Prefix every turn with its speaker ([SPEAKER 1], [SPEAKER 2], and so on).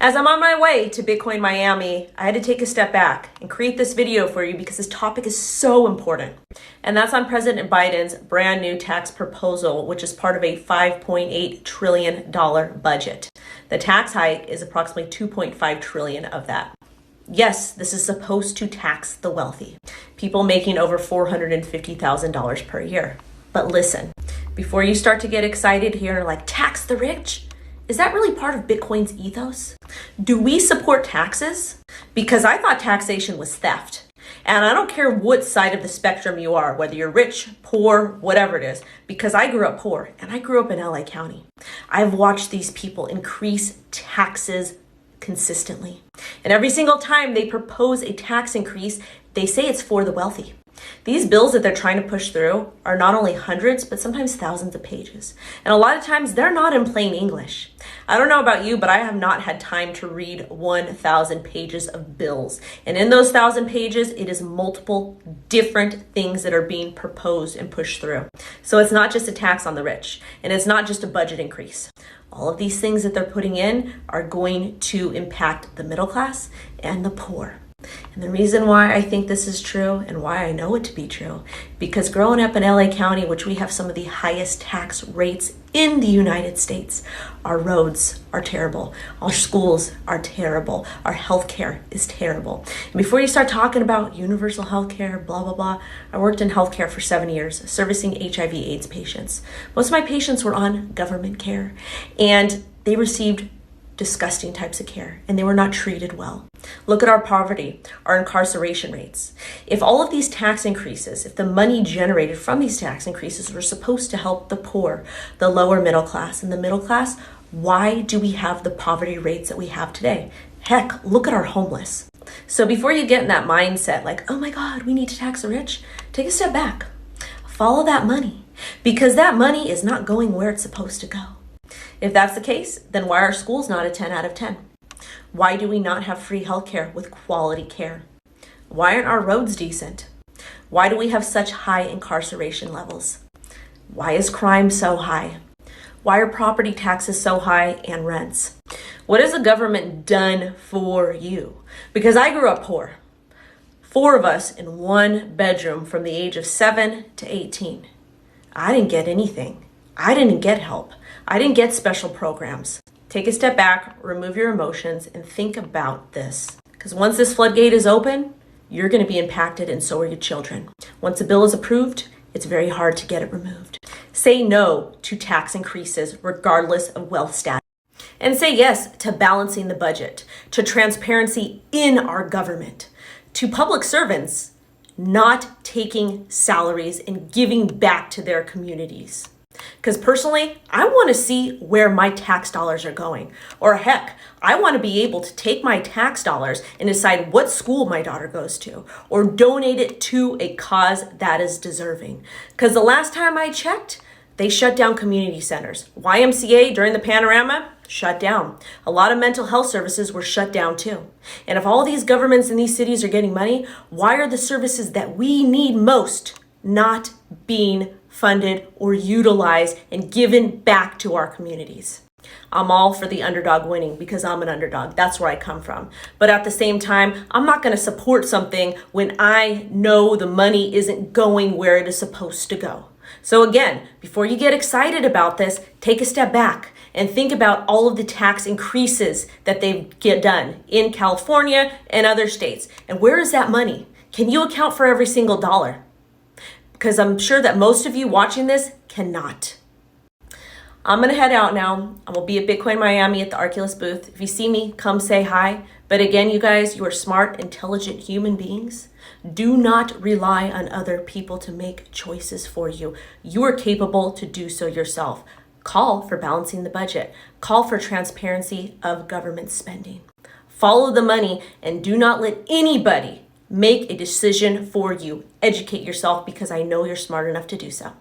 [SPEAKER 1] As I'm on my way to Bitcoin Miami, I had to take a step back and create this video for you because this topic is so important. And that's on President Biden's brand new tax proposal, which is part of a $5.8 trillion budget. The tax hike is approximately $2.5 trillion of that. Yes, this is supposed to tax the wealthy, people making over $450,000 per year. But listen, before you start to get excited here, like tax the rich, is that really part of Bitcoin's ethos? Do we support taxes? Because I thought taxation was theft. And I don't care what side of the spectrum you are, whether you're rich, poor, whatever it is, because I grew up poor and I grew up in LA County. I've watched these people increase taxes consistently. And every single time they propose a tax increase, they say it's for the wealthy. These bills that they're trying to push through are not only hundreds, but sometimes thousands of pages. And a lot of times they're not in plain English. I don't know about you, but I have not had time to read 1,000 pages of bills. And in those 1,000 pages, it is multiple different things that are being proposed and pushed through. So it's not just a tax on the rich, and it's not just a budget increase. All of these things that they're putting in are going to impact the middle class and the poor. And the reason why I think this is true and why I know it to be true, because growing up in LA County, which we have some of the highest tax rates in the United States, our roads are terrible, our schools are terrible, our healthcare is terrible. And before you start talking about universal healthcare, blah, blah, blah, I worked in healthcare for 7 years, servicing HIV/AIDS patients. Most of my patients were on government care, and they received disgusting types of care, and they were not treated well. Look at our poverty, our incarceration rates. If all of these tax increases, if the money generated from these tax increases were supposed to help the poor, the lower middle class, and the middle class, why do we have the poverty rates that we have today? Heck, look at our homeless. So before you get in that mindset, like, oh my God, we need to tax the rich, take a step back. Follow that money, because that money is not going where it's supposed to go. If that's the case, then why are schools not a 10 out of 10? Why do we not have free healthcare with quality care? Why aren't our roads decent? Why do we have such high incarceration levels? Why is crime so high? Why are property taxes so high and rents? What has the government done for you? Because I grew up poor. 4 of us in one bedroom from the age of 7 to 18. I didn't get anything. I didn't get help. I didn't get special programs. Take a step back, remove your emotions, and think about this. Because once this floodgate is open, you're going to be impacted, and so are your children. Once a bill is approved, it's very hard to get it removed. Say no to tax increases regardless of wealth status. And say yes to balancing the budget, to transparency in our government, to public servants not taking salaries and giving back to their communities. Because personally, I want to see where my tax dollars are going. Or heck, I want to be able to take my tax dollars and decide what school my daughter goes to, or donate it to a cause that is deserving. Because the last time I checked, they shut down community centers. YMCA during the panorama, shut down. A lot of mental health services were shut down too. And if all these governments in these cities are getting money, why are the services that we need most not being funded or utilized and given back to our communities? I'm all for the underdog winning because I'm an underdog. That's where I come from. But at the same time, I'm not going to support something when I know the money isn't going where it is supposed to go. So again, before you get excited about this, take a step back and think about all of the tax increases that they've done in California and other states. And where is that money? Can you account for every single dollar? Because I'm sure that most of you watching this cannot. I'm going to head out now. I will be at Bitcoin Miami at the Arculus booth. If you see me, come say hi. But again, you guys, you are smart, intelligent human beings. Do not rely on other people to make choices for you. You are capable to do so yourself. Call for balancing the budget. Call for transparency of government spending. Follow the money and do not let anybody make a decision for you. Educate yourself because I know you're smart enough to do so.